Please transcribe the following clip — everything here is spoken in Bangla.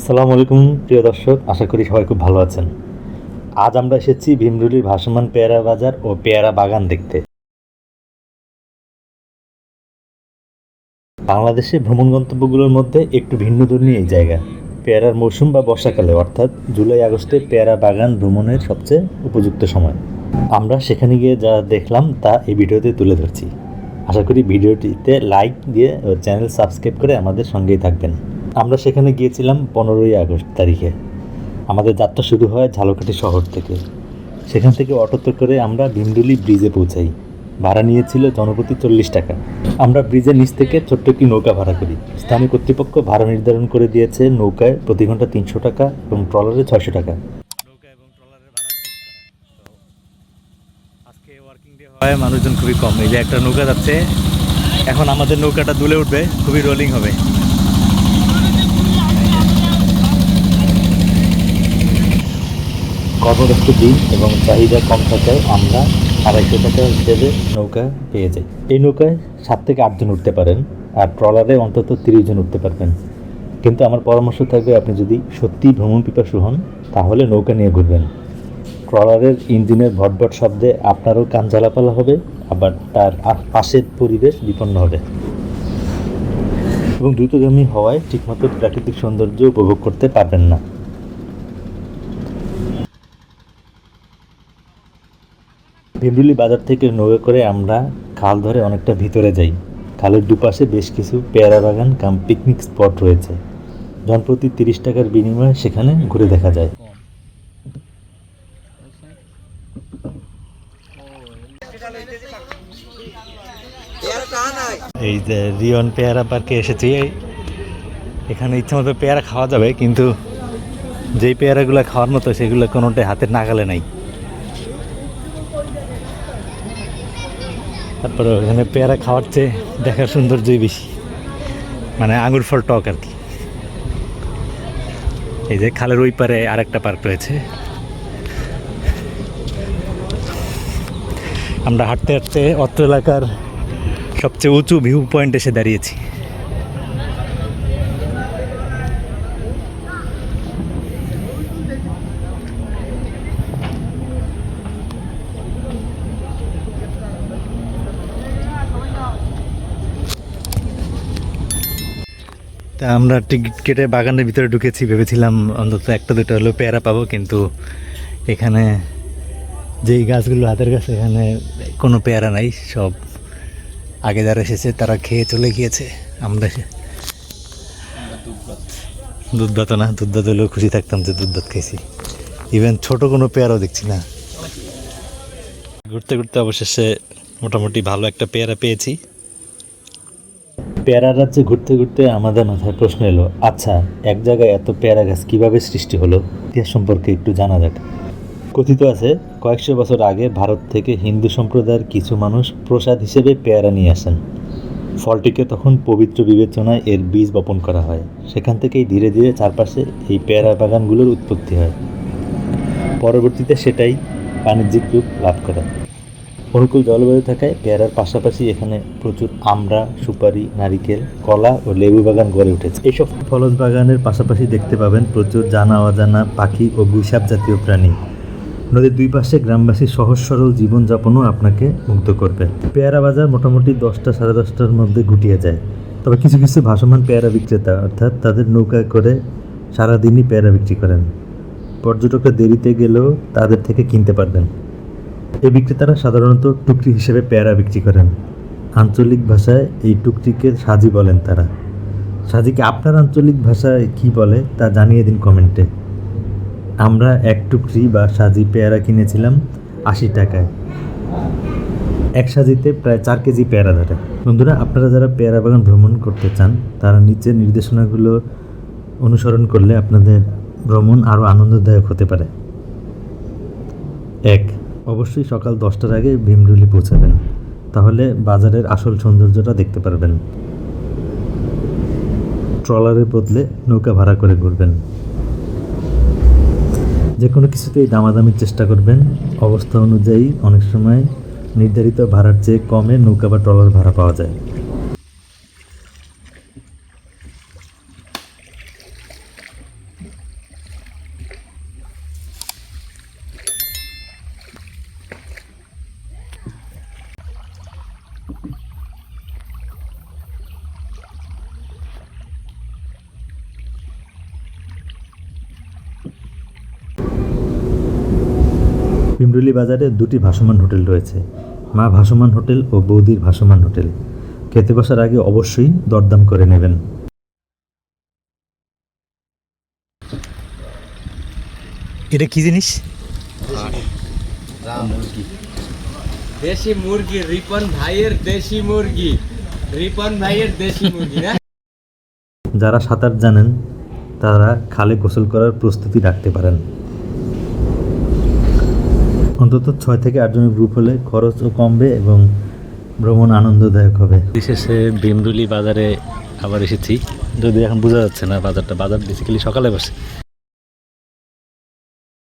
আসসালামু আলাইকুম প্রিয় দর্শক, আশা করি সবাই খুব ভালো আছেন। আজ আমরা এসেছি ভীমরুলির ভাসমান পেয়ারা বাজার ও পেয়ারা বাগান দেখতে। বাংলাদেশে ভ্রমণ গন্তব্যগুলোর মধ্যে একটু ভিন্নধর্মী এই জায়গা। পেয়ারার মৌসুম বা বর্ষাকালে অর্থাৎ জুলাই আগস্টে পেয়ারা বাগান ভ্রমণের সবচেয়ে উপযুক্ত সময়। আমরা সেখানে গিয়ে যা দেখলাম তা এই ভিডিওতে তুলে ধরছি। আশা করি ভিডিওটিতে লাইক দিয়ে ও চ্যানেল সাবস্ক্রাইব করে আমাদের সঙ্গেই থাকবেন। আমরা সেখানে গিয়েছিলাম 15ই আগস্ট তারিখে। আমাদের যাত্রা শুরু হয় ঝালকাঠি শহর থেকে। সেখান থেকে অটোতে করে আমরা ভীমরুলি ব্রিজে পৌঁছাই। ভাড়া নিয়েছিল জনপ্রতি 40 টাকা। আমরা ব্রিজের নিচ থেকে ছোট্ট একটি নৌকা ভাড়া করি। স্থানীয় কর্তৃপক্ষ ভাড়া নির্ধারণ করে দিয়েছে নৌকায় প্রতি ঘন্টা 300 টাকা এবং ট্রলারে 600 টাকা। নৌকা এবং ট্রলারের ভাড়া আজকে ওয়ার্কিং ডে হয়, মানুষজন খুবই কম। এই যে একটা নৌকা যাচ্ছে, এখন আমাদের নৌকাটা দুলে উঠবে, খুবই রোলিং হবে। কর্মব্যস্ত দিন এবং চাহিদা কম থাকায় আমরা 250 টাকা হিসেবে নৌকা পেয়ে যাই। এই নৌকায় 7 থেকে 8 জন উঠতে পারেন, আর ট্রলারে অন্তত 30 জন উঠতে পারবেন। কিন্তু আমার পরামর্শ থাকবে, আপনি যদি সত্যিই ভ্রমণ পিপাসু হন তাহলে নৌকা নিয়ে ঘুরবেন। ট্রলারের ইঞ্জিনের ভটভট শব্দে আপনারও কান ঝালাপালা হবে, আবার তার পাশের পরিবেশ বিপন্ন হবে এবং দ্রুতগামী হওয়ায় ঠিকমতো প্রাকৃতিক সৌন্দর্য উপভোগ করতে পারবেন না। ভীমরুলি বাজার থেকে নৌকা করে আমরা খাল ধরে অনেকটা ভিতরে যাই। খালের দুপাশে বেশ কিছু পেয়ারা বাগান কাম পিকনিক স্পট রয়েছে। জনপ্রতি 30 টাকার বিনিময়ে সেখানে ঘুরে দেখা যায়। এই যে রিয়ন পেয়ারা পার্কে এসেছি। এখানে ইচ্ছামতো পেয়ারা খাওয়া যাবে, কিন্তু যেই পেয়ারাগুলো খাওয়ার মতো সেগুলো কোনোটাই হাতের নাগালে নাই। তারপরে ওখানে পেয়ারা খাওয়ার চেয়ে দেখার সৌন্দর্যই বেশি, মানে আঙুর ফল টক আর কি। এই যে খালের ওই পারে আরেকটা পার্ক রয়েছে। আমরা হাঁটতে হাঁটতে অত্র এলাকার সবচেয়ে উঁচু ভিউ পয়েন্ট এসে দাঁড়িয়েছি। তা আমরা টিকিট কেটে বাগানের ভিতরে ঢুকেছি, ভেবেছিলাম অন্তত একটা দুটো হলেও পেয়ারা পাবো, কিন্তু এখানে যেই গাছগুলো হাতের কাছে, এখানে কোনো পেয়ারা নাই। সব আগে যারা এসেছে তারা খেয়ে চলে গিয়েছে। আমরা দুধ ভাত না, দুধ ভাত হলেও খুশি থাকতাম যে দুধ ভাত খেয়েছি। ইভেন ছোট কোনো পেয়ারাও দেখছি না। ঘুরতে ঘুরতে অবশেষে মোটামুটি ভালো একটা পেয়ারা পেয়েছি। পেয়ারা রাজ্যে ঘুরতে ঘুরতে আমাদের মাথায় প্রশ্ন এলো, আচ্ছা, এক জায়গায় এত পেয়ারা গাছ কীভাবে সৃষ্টি হলো? ইতিহাস সম্পর্কে একটু জানা যাক। কথিত আছে, কয়েকশো বছর আগে ভারত থেকে হিন্দু সম্প্রদায়ের কিছু মানুষ প্রসাদ হিসেবে পেয়ারা নিয়ে আসেন। ফলটিকে তখন পবিত্র বিবেচনায় এর বীজ বপন করা হয়। সেখান থেকেই ধীরে ধীরে চারপাশে এই পেয়ারা বাগানগুলোর উৎপত্তি হয়। পরবর্তীতে সেটাই বাণিজ্যিক রূপ লাভ করে। অনুকূল জলবায়ু থাকায় পেয়ারার পাশাপাশি এখানে প্রচুর আমড়া, সুপারি, নারিকেল, কলা ও লেবু বাগান গড়ে উঠেছে। এইসব ফলজ বাগানের পাশাপাশি দেখতে পাবেন প্রচুর জানা অজানা পাখি ও গুইসাপ জাতীয় প্রাণী। নদীর দুই পাশে গ্রামবাসীর সহজ সরল জীবনযাপনও আপনাকে মুগ্ধ করবে। পেয়ারা বাজার মোটামুটি 10টা সাড়ে 10টার মধ্যে গুটিয়ে যায়। তবে কিছু কিছু ভাসমান পেয়ারা বিক্রেতা, অর্থাৎ তাদের নৌকায় করে সারাদিনই পেয়ারা বিক্রি করেন। পর্যটকরা দেরিতে গেলেও তাদের থেকে কিনতে পারবেন। এই বিক্রেতারা সাধারণত টুকরি হিসেবে পেয়ারা বিক্রি করেন। আঞ্চলিক ভাষায় এই টুকরিকে সাজি বলেন তারা। সাজিকে আপনার আঞ্চলিক ভাষায় কি বলে তা জানিয়ে দিন কমেন্টে। আমরা এক টুকরি বা সাজি পেয়ারা কিনেছিলাম 80 টাকায়। এক সাজিতে প্রায় 4 কেজি পেয়ারা ধরে। বন্ধুরা, আপনারা যারা পেয়ারা বাগান ভ্রমণ করতে চান তারা নিচের নির্দেশনাগুলো অনুসরণ করলে আপনাদের ভ্রমণ আরও আনন্দদায়ক হতে পারে। 1. অবশ্যই সকাল 10টার আগে ভীমরুলি পৌঁছাবেন, তাহলে বাজারের আসল সৌন্দর্যটা দেখতে পারবেন। ট্রলারের বদলে নৌকা ভাড়া করে ঘুরবেন। যে কোনো কিছুতেই দামাদামির চেষ্টা করবেন। অবস্থা অনুযায়ী অনেক সময় নির্ধারিত ভাড়ার চেয়ে কমে নৌকা বা ট্রলার ভাড়া পাওয়া যায়। ভীমরুলি বাজারে দুটি ভাসমান হোটেল রয়েছে, মা ভাসমান হোটেল ও বৌদির ভাসমান হোটেল। খেতে বসার আগে অবশ্যই দরদাম করে নেবেন। এটা কি জিনিস? দেশি মুরগি, রিপন ভাইয়ের দেশি মুরগি, রিপন ভাইয়ের দেশি মুরগি না? যারা সাঁতার জানেন তারা খালে গোসল করার প্রস্তুতি রাখতে পারেন। অন্তত 6 থেকে 8 জনের গ্রুপ হলে খরচও কমবে এবং ভ্রমণ আনন্দদায়ক হবে। বিশেষে ভীমরুলি বাজারে আবার এসেছি, যদি এখন বোঝা যাচ্ছে না বাজারটা, বাজার বেসিক্যালি সকালে বসে।